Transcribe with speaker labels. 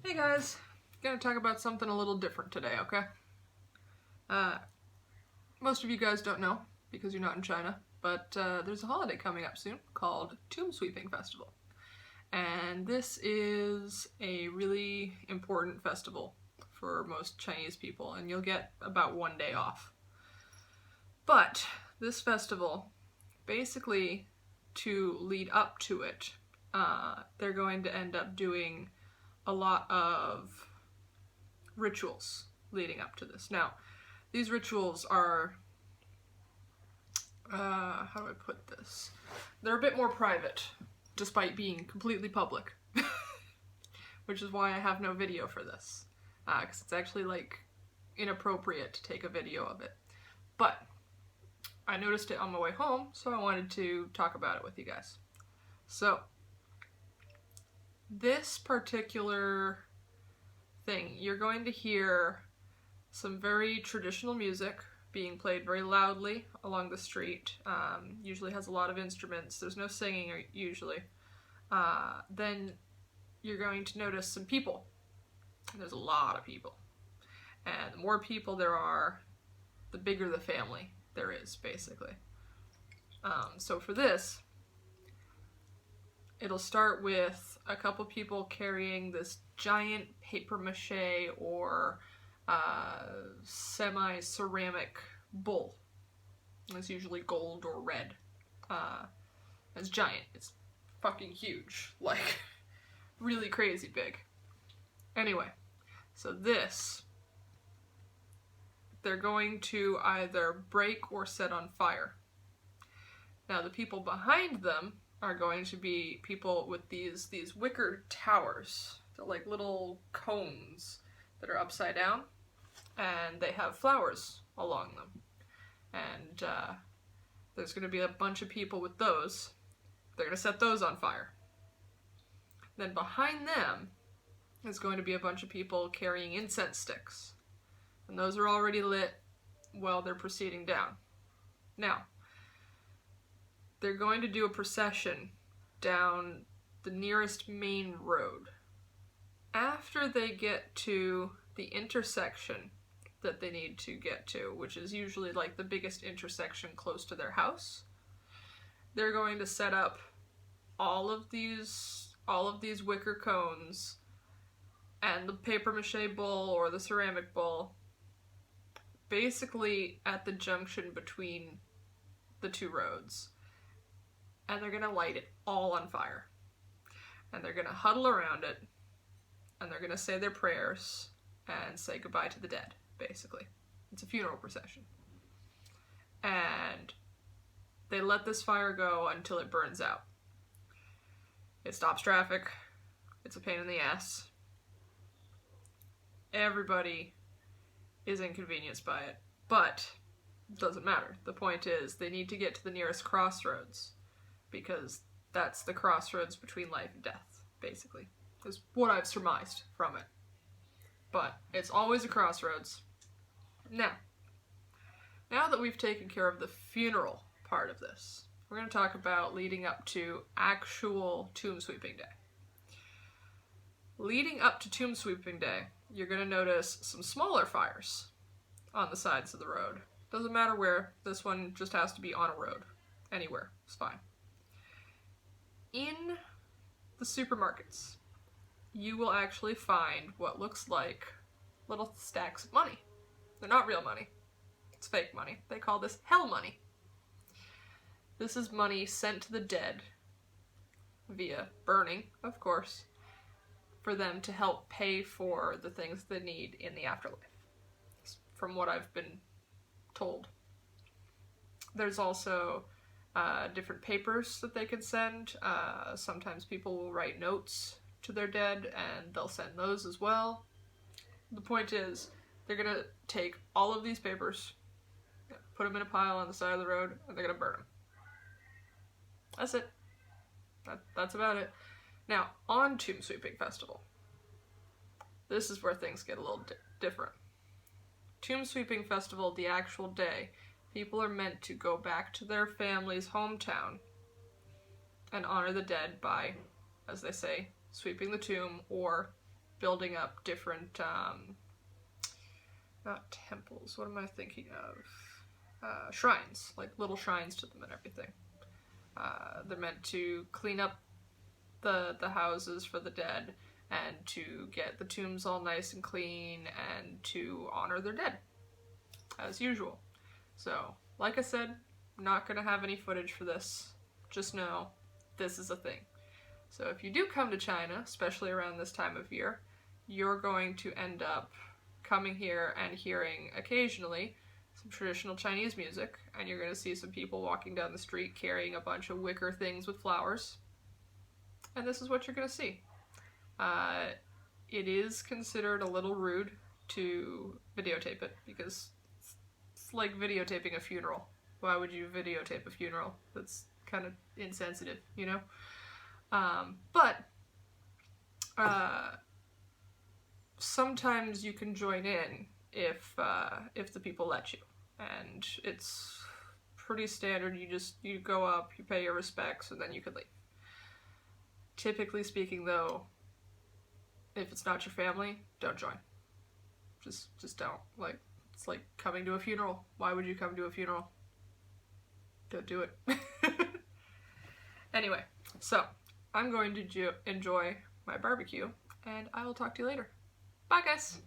Speaker 1: Hey guys, gonna talk about something a little different today, okay? Most of you guys don't know because you're not in China, but there's a holiday coming up soon called Tomb Sweeping Festival. And this is a really important festival for most Chinese people, and you'll get about one day off. But this festival, basically to lead up to it, they're going to end up doing a lot of rituals leading up to this. Now, these rituals are, how do I put this? They're a bit more private, despite being completely public. Which is why I have no video for this. Because it's actually, like, inappropriate to take a video of it. But I noticed it on my way home, so I wanted to talk about it with you guys. So, this particular thing, you're going to hear some very traditional music being played very loudly along the street. Usually has a lot of instruments. There's no singing usually. Then you're going to notice some people. There's a lot of people. And the more people there are, the bigger the family there is, basically. So for this, it'll start with a couple people carrying this giant papier-mâché or semi-ceramic bowl. It's usually gold or red. It's giant. It's fucking huge. Like, really crazy big. Anyway, so this, they're going to either break or set on fire. Now, the people behind them are going to be people with these wicker towers. They're like little cones that are upside down, and they have flowers along them. And there's going to be a bunch of people with those. They're going to set those on fire. Then behind them is going to be a bunch of people carrying incense sticks. And those are already lit while they're proceeding down. Now, they're going to do a procession down the nearest main road. After they get to the intersection that they need to get to, which is usually like the biggest intersection close to their house, they're going to set up all of these wicker cones and the papier-mâché bowl or the ceramic bowl basically at the junction between the two roads. And they're going to light it all on fire. And they're going to huddle around it, and they're going to say their prayers and say goodbye to the dead, basically. It's a funeral procession. And they let this fire go until it burns out. It stops traffic. It's a pain in the ass. Everybody is inconvenienced by it, but it doesn't matter. The point is, they need to get to the nearest crossroads, because that's the crossroads between life and death, basically, is what I've surmised from it. But it's always a crossroads. Now that we've taken care of the funeral part of this, we're going to talk about leading up to actual Tomb Sweeping Day. Leading up to Tomb Sweeping Day, you're going to notice some smaller fires on the sides of the road. Doesn't matter where, this one just has to be on a road. Anywhere, it's fine. In the supermarkets, you will actually find what looks like little stacks of money. They're not real money. It's fake money. They call this hell money. This is money sent to the dead via burning, of course, for them to help pay for the things they need in the afterlife, from what I've been told. There's also different papers that they can send. Sometimes people will write notes to their dead, and they'll send those as well. The point is, they're going to take all of these papers, put them in a pile on the side of the road, and they're going to burn them. That's it. That's about it. Now, on Tomb Sweeping Festival, this is where things get a little different. Tomb Sweeping Festival, the actual day, people are meant to go back to their family's hometown and honor the dead by, as they say, sweeping the tomb or building up different, not temples, what am I thinking of? Shrines, like little shrines to them and everything. They're meant to clean up the houses for the dead and to get the tombs all nice and clean and to honor their dead, as usual. So, like I said, I'm not going to have any footage for this. Just know this is a thing. So if you do come to China, especially around this time of year, you're going to end up coming here and hearing occasionally some traditional Chinese music, and you're going to see some people walking down the street carrying a bunch of wicker things with flowers. And this is what you're going to see. It is considered a little rude to videotape it, because it's like videotaping a funeral. Why would you videotape a funeral? That's kind of insensitive, you know? But sometimes you can join in if the people let you, and it's pretty standard. You go up, you pay your respects, and then you can leave. Typically speaking, though, if it's not your family, don't join. Just don't. Like, it's like coming to a funeral. Why would you come to a funeral? Don't do it. Anyway, so I'm going to enjoy my barbecue, and I will talk to you later. Bye, guys!